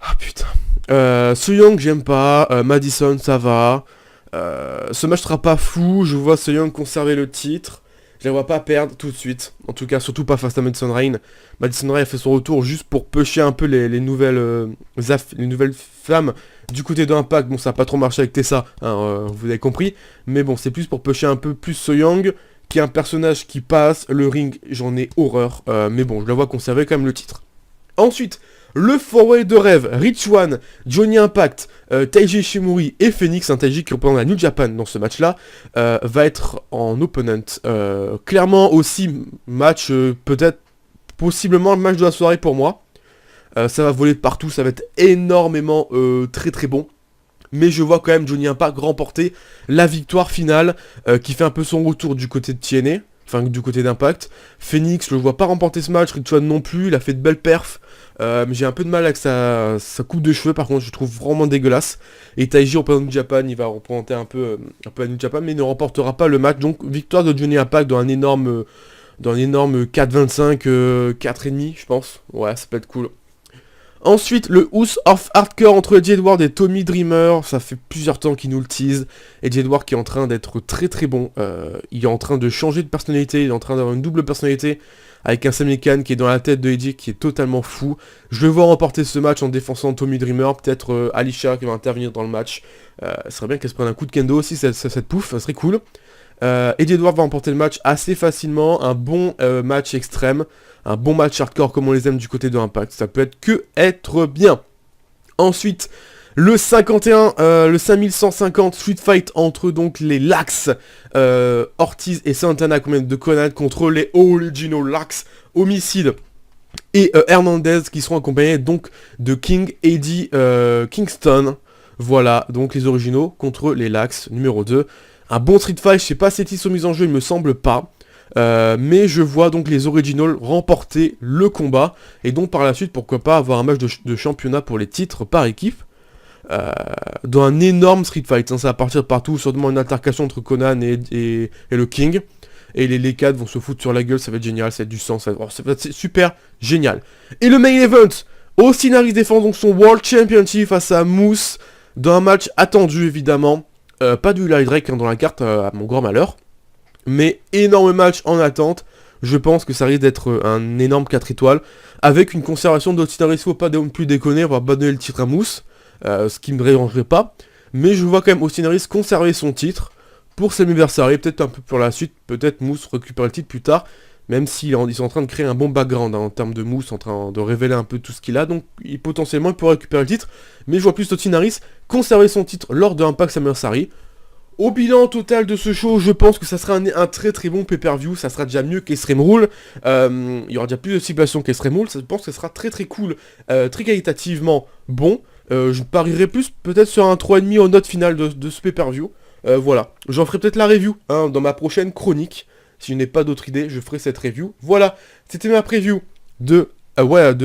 Ah putain. So Young j'aime pas, Madison ça va. Ce match sera pas fou, je vois So Young conserver le titre. Je la vois pas perdre tout de suite. En tout cas, surtout pas face à Madison Rayne. Madison Rayne a fait son retour juste pour pusher un peu les nouvelles femmes du côté d'Impact. Bon, ça a pas trop marché avec Tessa, hein, vous avez compris. Mais bon, c'est plus pour pusher un peu plus So Young, qui est un personnage qui passe. Le ring, j'en ai horreur. Mais bon, je la vois conserver quand même le titre. Ensuite, le four-way de rêve, Rich One, Johnny Impact, Taiji Ishimori et Phoenix, un Taiji qui représente la New Japan dans ce match-là, va être en opponent. Clairement aussi, match, peut-être, possiblement le match de la soirée pour moi. Ça va voler de partout, ça va être énormément très très bon. Mais je vois quand même Johnny Impact remporter la victoire finale, qui fait un peu son retour du côté de TNA. Enfin, du côté d'Impact. Phoenix, je le vois pas remporter ce match. Rich One non plus, il a fait de belles perfs. Mais j'ai un peu de mal avec sa coupe de cheveux, par contre, je trouve vraiment dégueulasse. Et Taiji représente New Japan, il va représenter un peu la New Japan, mais il ne remportera pas le match. Donc, victoire de Johnny Impact dans un énorme 4-25, 4,5, je pense. Ouais, ça peut être cool. Ensuite, le House of Hardcore entre Eddie Edwards et Tommy Dreamer. Ça fait plusieurs temps qu'il nous le tease. Eddie Edwards qui est en train d'être très très bon. Il est en train de changer de personnalité. Il est en train d'avoir une double personnalité. Avec un Sami Callihan qui est dans la tête de Eddie qui est totalement fou. Je le vois remporter ce match en défonçant Tommy Dreamer. Peut-être Alicia qui va intervenir dans le match. Ce serait bien qu'elle se prenne un coup de kendo aussi, cette pouffe. Ça serait cool. Eddie Edwards va remporter le match assez facilement. Un bon match extrême. Un bon match hardcore comme on les aime du côté de Impact. Ça peut être que être bien. Ensuite, le 51, le 5150 Street Fight entre donc les Lax, Ortiz et Santana de Conan contre les Original Lax, Homicide et Hernandez qui seront accompagnés donc de King, Eddie, Kingston. Voilà, donc les originaux contre les Lax, numéro 2. Un bon Street Fight, je sais pas si ils sont mis en jeu, il me semble pas. Mais je vois donc les Originals remporter le combat. Et donc par la suite, pourquoi pas avoir un match de championnat pour les titres par équipe. Dans un énorme Street Fight. Hein, ça va partir de partout, sûrement une altercation entre Conan et le King. Et les 4 vont se foutre sur la gueule, ça va être génial, ça va être du sang, ça va être super génial. Et le main event, Austin Aries défend donc son World Championship face à Moose. Dans un match attendu évidemment. Pas du Larry Drake hein, dans la carte, à mon grand malheur. Mais énorme match en attente. Je pense que ça risque d'être un énorme 4 étoiles. Avec une conservation d'Austin Aries, faut pas non plus déconner, on va pas donner le titre à Moose. Ce qui me dérangerait pas. Mais je vois quand même Austin Aries conserver son titre pour Slammiversary. Peut-être un peu pour la suite. Peut-être Moose récupère le titre plus tard. Même s'ils sont en train de créer un bon background hein, en termes de Moose, en train de révéler un peu tout ce qu'il a. Donc potentiellement il pourrait récupérer le titre. Mais je vois plus Austin Aries conserver son titre lors de Impact Slammiversary. Au bilan total de ce show, je pense que ça sera un très très bon pay-per-view, ça sera déjà mieux qu'Extreme Rule, il y aura déjà plus de stipulations qu'Extreme Rule, je pense que ça sera très très cool, très qualitativement bon, je parierais plus peut-être sur un 3,5 en note finale de ce pay-per-view, voilà, j'en ferai peut-être la review hein, dans ma prochaine chronique, si je n'ai pas d'autre idée, je ferai cette review, voilà, c'était ma preview de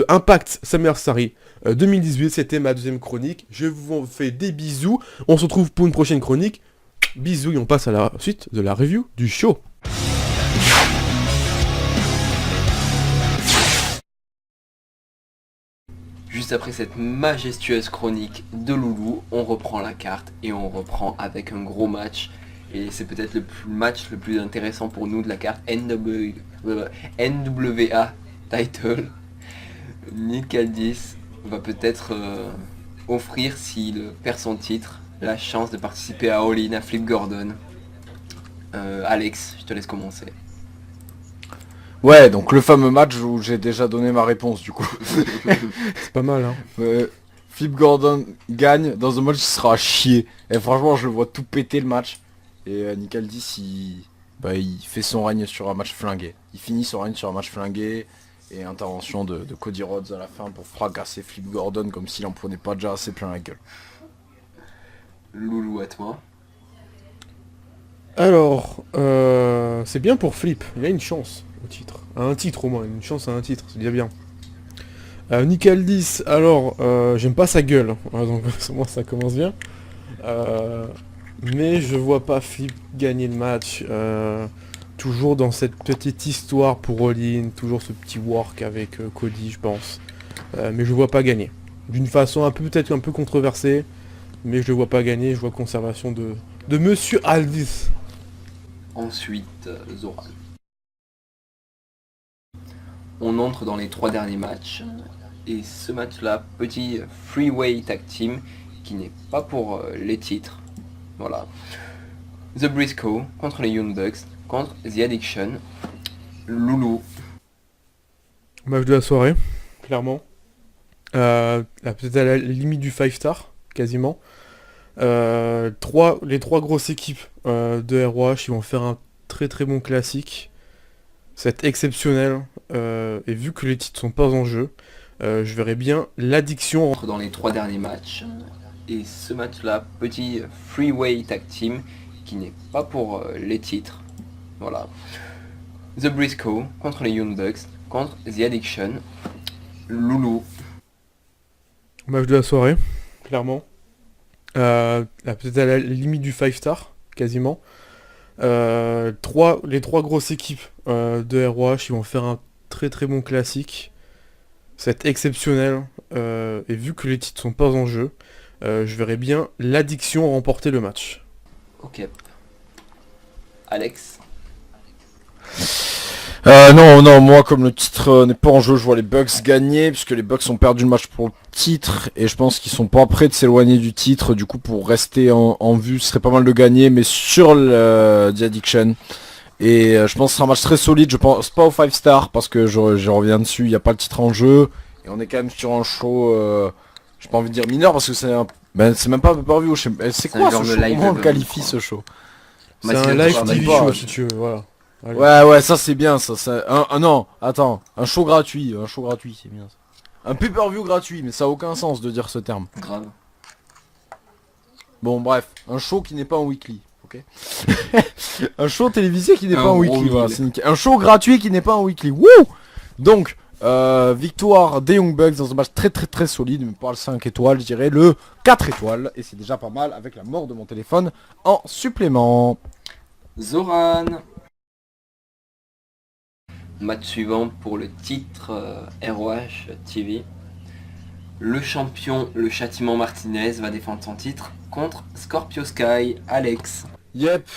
Impact Summersary 2018, c'était ma deuxième chronique, je vous fais des bisous, on se retrouve pour une prochaine chronique. Bisous et on passe à la suite de la review du show. Juste après cette majestueuse chronique de Loulou, on reprend la carte et on reprend avec un gros match. Et c'est peut-être match le plus intéressant pour nous de la carte NWA Title. Nick Aldis va peut-être offrir, s'il perd son titre, la chance de participer à All In, à Flip Gordon. Alex, je te laisse commencer. Ouais, donc le fameux match où j'ai déjà donné ma réponse du coup. C'est pas mal, hein. Flip Gordon gagne dans un match qui sera à chier. Et franchement, je le vois tout péter le match. Et Nick Aldis, il fait son règne sur un match flingué. Il finit son règne sur un match flingué. Et intervention de Cody Rhodes à la fin pour fracasser Flip Gordon comme s'il en prenait pas déjà assez plein la gueule. Loulou, à toi. Alors, c'est bien pour Flip, il a une chance au titre. À un titre au moins, une chance à un titre, c'est déjà bien. Nick Aldis, alors, j'aime pas sa gueule, hein, donc moi ça commence bien. Mais je vois pas Flip gagner le match. Toujours dans cette petite histoire pour All-In, toujours ce petit work avec Cody, je pense. Mais je vois pas gagner. D'une façon peut-être un peu controversée, mais je le vois pas gagner, je vois conservation de Monsieur Aldis. Ensuite, Zoran. On entre dans les 3 derniers matchs. Et ce match-là, petit freeway tag team qui n'est pas pour les titres. Voilà. The Briscoe contre les Young Bucks, contre The Addiction. Loulou. Match de la soirée, clairement. Peut-être à la limite du 5 star, quasiment. Les trois grosses équipes de ROH, ils vont faire un très très bon classique. C'est exceptionnel. Et vu que les titres sont pas en jeu, je verrais bien l'addiction Entre dans les 3 derniers matchs. Et ce match-là, petit freeway tag team qui n'est pas pour les titres. Voilà. The Briscoe contre les Young Bucks, contre The Addiction. Loulou. match de la soirée, clairement. Peut-être à la limite du 5 star, quasiment. Les trois grosses équipes de ROH, ils vont faire un très très bon classique. C'est exceptionnel. Et vu que les titres sont pas en jeu, je verrais bien l'addiction remporter le match. Ok. Alex. Non, moi comme le titre n'est pas en jeu, je vois les Bucks gagner, puisque les Bucks ont perdu le match pour le titre, et je pense qu'ils sont pas prêts de s'éloigner du titre, du coup pour rester en vue, ce serait pas mal de gagner, mais sur The Addiction. Et je pense que ce sera un match très solide, je pense pas au 5 star, parce que je reviens dessus, il n'y a pas le titre en jeu, et on est quand même sur un show, j'ai pas envie de dire mineur, parce que c'est même pas un pay-per-view, c'est quoi ce show, comment on qualifie ce show? C'est un live TV show si tu veux, voilà. Allez. Ouais, ça c'est bien ça. Non, attends, un show gratuit c'est bien ça. Un pay-per-view gratuit, mais ça a aucun sens de dire ce terme. Grave. Bon bref, un show qui n'est pas en weekly, ok. Un show télévisé qui n'est pas en weekly, voilà, c'est nickel. Un show gratuit qui n'est pas en weekly, wouh. Donc, victoire des Young Bucks dans un match très très très solide, mais pas le 5 étoiles, je dirais le 4 étoiles, et c'est déjà pas mal avec la mort de mon téléphone en supplément. Zoran. Match suivant pour le titre ROH TV. Le champion, le Châtiment Martinez, va défendre son titre contre Scorpio Sky. Alex. Yep.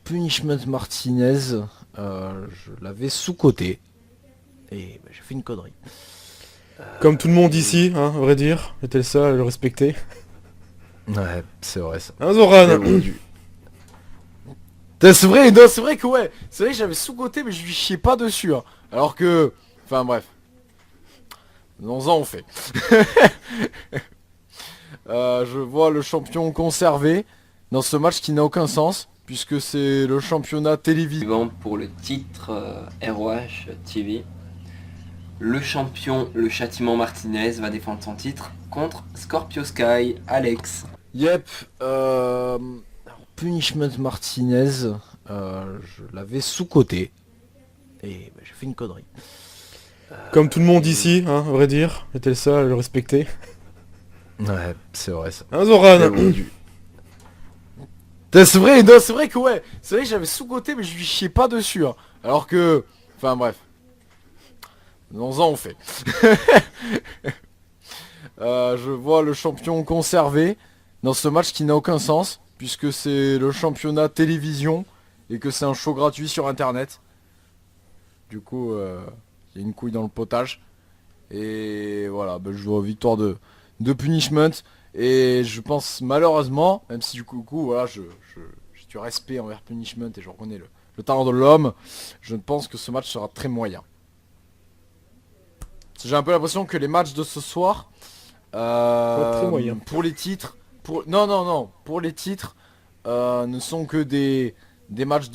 Punishment Martinez, je l'avais sous-coté. Et j'ai fait une connerie. Comme tout le monde ici, hein, à vrai dire, j'étais le seul à le respecter. Ouais, c'est vrai ça. Hein, Zoran. C'est vrai, non, c'est vrai que ouais, c'est vrai que j'avais sous-coté mais je lui chiais pas dessus. Hein. Alors que, enfin bref, dans on fait. Je vois le champion conservé dans ce match qui n'a aucun sens, puisque c'est le championnat télévisé. Suivant pour le titre ROH TV. Le champion, le Châtiment Martinez, va défendre son titre contre Scorpio Sky. Alex. Yep, alors, Punishment Martinez, je l'avais sous-coté. Et j'ai fait une connerie. Comme tout le monde ici, hein, à vrai dire. J'étais le seul à le respecter. Ouais, c'est vrai ça. Hein, Zoran? C'est vrai, non, c'est vrai que ouais, c'est vrai que j'avais sous-coté mais je lui chiais pas dessus. Hein. Alors que, enfin bref, dans un on fait. Je vois le champion conservé dans ce match qui n'a aucun sens puisque c'est le championnat télévision et que c'est un show gratuit sur internet. Du coup, il y a une couille dans le potage et voilà, bah, je vois victoire de Punishment. Et je pense malheureusement, même si du coup voilà, j'ai du respect envers Punishment et je reconnais le talent de l'homme, je pense que ce match sera très moyen. J'ai un peu l'impression que les matchs de ce soir, Très moyen. pour les titres, pour les titres, ne sont que des matchs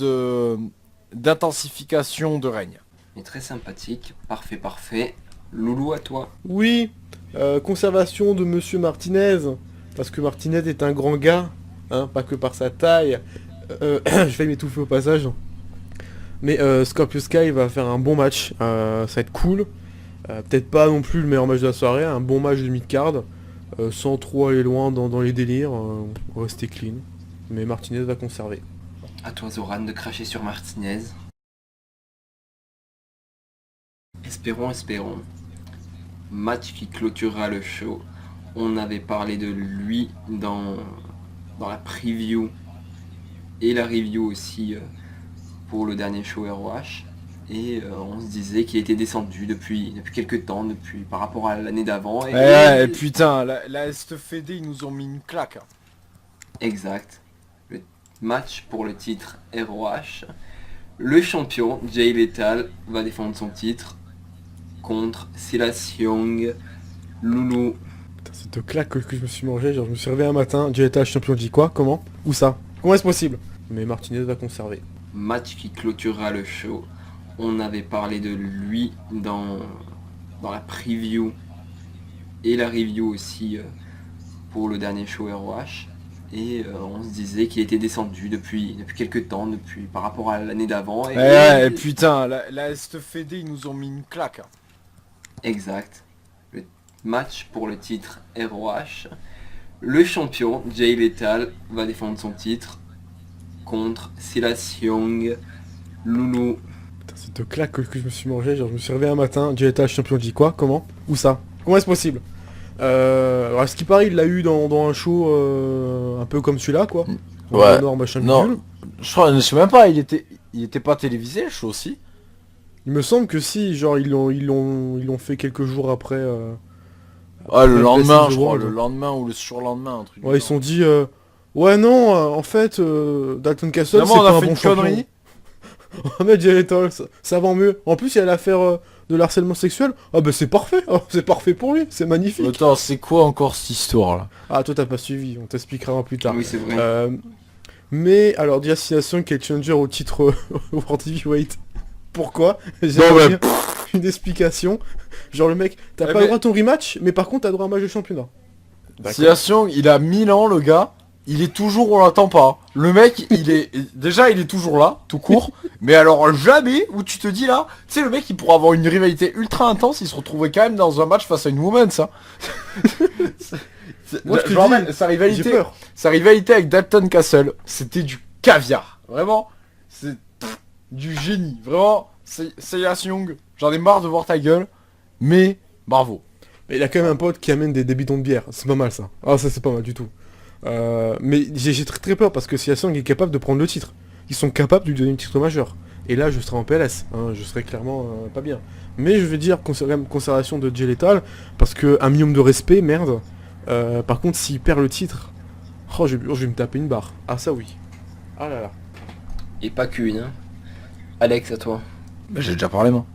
d'intensification de règne. Il est très sympathique. Parfait, parfait. Loulou, à toi. Oui, conservation de Monsieur Martinez, parce que Martinez est un grand gars, hein, pas que par sa taille. Je vais m'étouffer au passage. Mais Scorpio Sky va faire un bon match, ça va être cool. Peut-être pas non plus le meilleur match de la soirée, un bon match de mid-card, sans trop aller loin dans les délires, rester clean. Mais Martinez va conserver. À toi, Zoran, de cracher sur Martinez. Espérons, espérons. Match qui clôturera le show. On avait parlé de lui dans la preview et la review aussi pour le dernier show ROH. Et on se disait qu'il était descendu depuis quelques temps, par rapport à l'année d'avant. Et putain, la STFD ils nous ont mis une claque. Hein. Exact. Le match pour le titre ROH. Le champion, Jay Lethal, va défendre son titre contre Silas Young. Loulou. Putain, cette claque que je me suis mangé, genre je me suis réveillé un matin, Dieta champion dit quoi? Comment? Où ça? Comment est-ce possible? Mais Martinez va conserver. Match qui clôturera le show. On avait parlé de lui dans la preview et la review aussi pour le dernier show ROH. Et on se disait qu'il était descendu depuis quelques temps, par rapport à l'année d'avant. Et putain, la STFD ils nous ont mis une claque. Hein. Exact. Le match pour le titre ROH. Le champion, Jay Lethal, va défendre son titre contre Silas Young. Loulou. Putain, cette claque que je me suis mangé, genre je me suis réveillé un matin, Dieta champion dit quoi? Comment? Où ça? Comment est-ce possible? Alors à ce qui paraît, il l'a eu dans un show un peu comme celui-là, quoi. Ouais. Énorme machin Non, bidule. je sais même pas, il était pas télévisé le show aussi. Il me semble que si, genre ils l'ont fait quelques jours après. Ah le après lendemain, Blessing the je crois, World. le lendemain ou le surlendemain, un truc. Ouais, ils se sont dit, ouais non, en fait, Dalton Castle, c'est Finalement, on pas a un fait bon une champion. connerie. On a dit, allez, ça va mieux. En plus, il y a l'affaire de l'harcèlement sexuel. Ah bah c'est parfait, c'est parfait pour lui, c'est magnifique. Attends, c'est quoi encore cette histoire là? Ah toi t'as pas suivi, on t'expliquera plus tard. Oui, c'est vrai. Mais alors Diastination qui est challenger au titre World Heavyweight. Pourquoi? J'ai Non, mais une explication. Genre le mec, t'as Eh pas mais- le droit à ton rematch, mais par contre t'as droit à un match de championnat. Situation, il a 1000 ans le gars, il est toujours, on l'attend pas. Le mec, il est toujours là, tout court. Mais alors jamais où tu te dis là, tu sais le mec il pourrait avoir une rivalité ultra intense, il se retrouvait quand même dans un match face à une woman ça. Moi, je te me rappelle, dis, sa J'ai rivalité, peur. avec Dalton Castle, c'était du caviar. Vraiment, c'est du génie. Vraiment, c'est Yas Young, j'en ai marre de voir ta gueule, mais bravo. Mais il a quand même un pote qui amène des bidons de bière, c'est pas mal ça. Ah ça c'est pas mal du tout. Mais j'ai très très peur parce que Siasang est capable de prendre le titre. Ils sont capables de lui donner un titre majeur. Et là je serai en PLS, hein, je serai clairement pas bien. Mais je vais dire conservation de Jay Lethal, parce que un minimum de respect, merde. Par contre s'il perd le titre, je vais me taper une barre. Ah ça oui. Ah là là. Et pas qu'une. Hein. Alex, à toi. J'ai déjà parlé moi.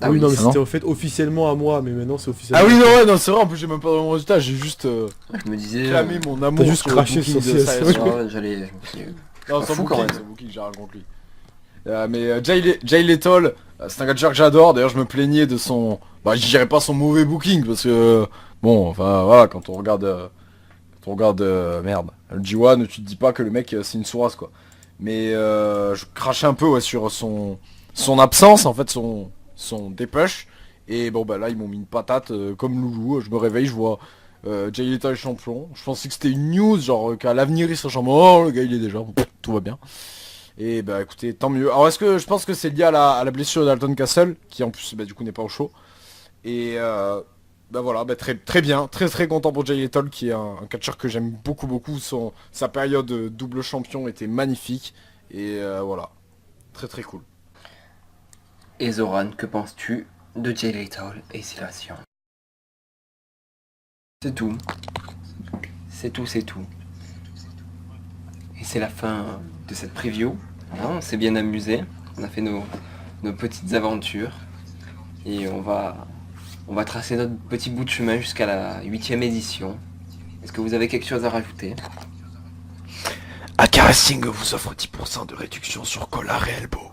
Ah oui, non, mais ça, non. c'était en fait officiellement à moi, mais maintenant c'est officiellement. Ah oui, non, ouais, non, c'est vrai, en plus j'ai même pas mon résultat, j'ai juste Je me disais... clamé mon amour T'as juste sur le craché booking sur de CS, Cyrus. ouais. ouais, j'allais... Non, Pas sans fou, quand booking, même. sans booking, j'ai rien contre lui. Jay Lethal, c'est un catcheur que j'adore, d'ailleurs je me plaignais de son... Bah je dirais pas son mauvais booking, parce que... Bon, enfin voilà, quand on regarde... merde, le G1, tu te dis pas que le mec c'est une sourasse quoi. Mais je crachais un peu ouais, sur son absence, en fait, son dépush. Et bon bah là ils m'ont mis une patate comme loulou, je me réveille, je vois Jay Lethal est champion. Je pensais que c'était une news, genre qu'à l'avenir il sera champion. Oh le gars il est déjà, pff, tout va bien. Et bah écoutez, tant mieux. Alors est-ce que je pense que c'est lié à la blessure d'Alton Castle, qui en plus bah, du coup n'est pas au show. Et bah voilà, bah, très, très bien, très très content pour Jay Lethal, qui est un catcheur que j'aime beaucoup beaucoup. Sa période double champion était magnifique. Et voilà, très très cool. Et Zoran, que penses-tu de Jay Lethal et Silas Young? C'est tout. C'est tout, c'est tout. Et c'est la fin de cette preview. Hein, on s'est bien amusé. On a fait nos petites aventures. Et on va tracer notre petit bout de chemin jusqu'à la 8ème édition. Est-ce que vous avez quelque chose à rajouter? Akarasing vous offre 10% de réduction sur Collar et Elbow.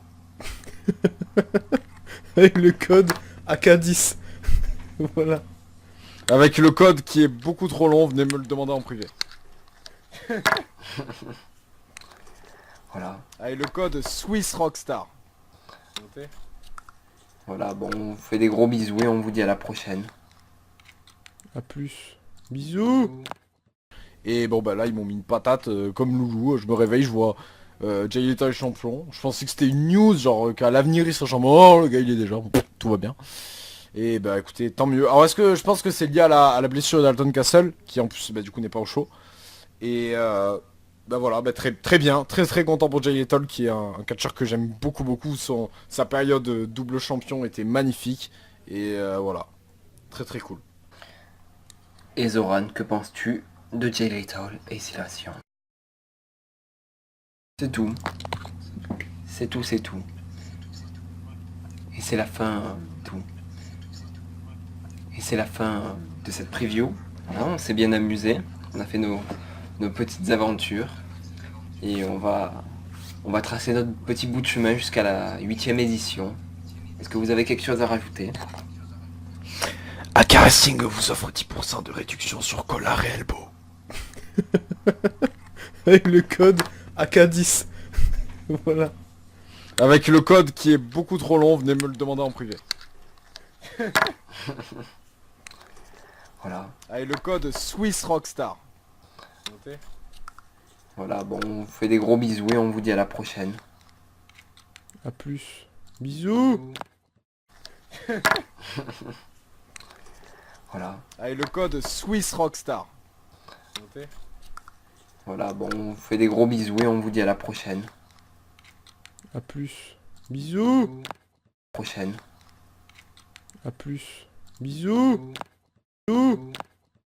Avec le code AK10. Voilà. Avec le code qui est beaucoup trop long, venez me le demander en privé. Voilà. Avec le code Swiss Rockstar. Notez. Voilà, bon, on vous fait des gros bisous et on vous dit à la prochaine. A plus. Bisous. Et bon bah là ils m'ont mis une patate comme loulou, je me réveille, je vois Jay Lethal est champion. Je pensais que c'était une news, genre qu'à l'avenir il sera champion. Oh le gars il est déjà, pff, tout va bien. Et bah écoutez, tant mieux. Alors est-ce que je pense que c'est lié à la blessure d'Alton Castle, qui en plus bah, du coup n'est pas au show. Et bah voilà, bah, très très bien, très très content pour Jay Lethal, qui est un catcheur que j'aime beaucoup beaucoup. Sa période double champion était magnifique. Et voilà, très très cool. Et Zoran, que penses-tu de Jay Lethal et Silas Young? C'est tout. C'est tout, c'est tout. Et c'est la fin... tout. Et c'est la fin de cette preview. Hein, on s'est bien amusé. On a fait nos petites aventures. Et on va tracer notre petit bout de chemin jusqu'à la 8ème édition. Est-ce que vous avez quelque chose à rajouter? Akarasing vous offre 10% de réduction sur Collar et Elbow. Avec le code AK10. Voilà. Avec le code qui est beaucoup trop long, venez me le demander en privé. Voilà. Avec le code Swiss Rockstar. Notez. Voilà, bon, on vous fait des gros bisous et on vous dit à la prochaine. A plus. Bisous. Voilà. Avec le code Swiss Rockstar. Notez. Voilà, bon, on vous fait des gros bisous et on vous dit à la prochaine. A plus. Bisous. Prochaine. A plus. Bisous. Bisous.